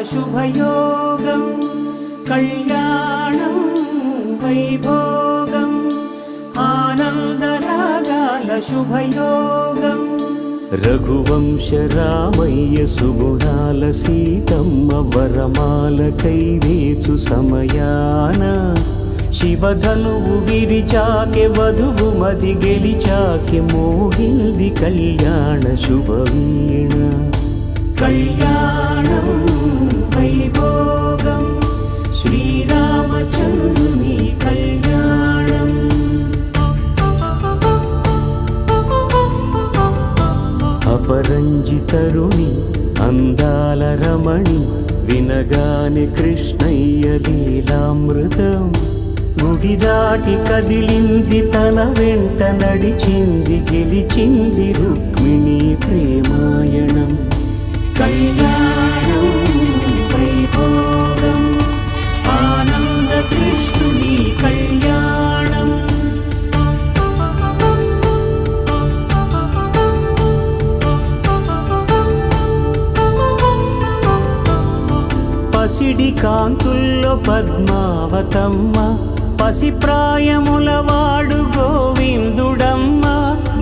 శుభయోగం కళ్యాణం వైభోగం ఆనందరాగాల శుభయోగం రఘువంశ రామయ్య సుగుణాల సీతమ్మ వరమాల కైవేచు సమయాన శివధనువు విరిచాకె వధువు మది గెలిచాకె మోగింది కళ్యాణ శుభవీణ కళ్యాణం వైభోగం శ్రీరామచంద్రుని కళ్యాణం అపరంజితరుణి అందాల రమణి వినగాని కృష్ణయ్య లీలామృతం గుడి దాటి కదిలింది తన వెంట నడిచింది గెలిచింది రుక్మిణి ప్రేమాయణం కళ్యాణం వైభోగం ఆనంద కృష్ణుని కళ్యాణం పసిడి కాంతుల్లో పద్మావతమ్మ పసిప్రాయముల వాడు గోవిందుడమ్మ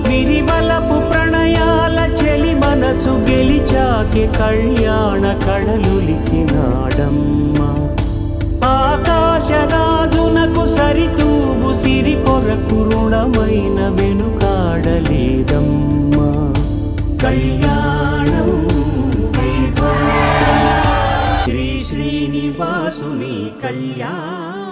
విరివలపు ప్రణయాల చెలి మనసు గెలిచాకె కళ్యాణ కళలులికినాడమ్మ ఆకాశరాజునకు సరితూగు సిరి కొరకు రుణమైన వెనుకాడలేదమ్మ కళ్యాణం వైభోగం శ్రీ శ్రీనివాసుని కళ్యాణం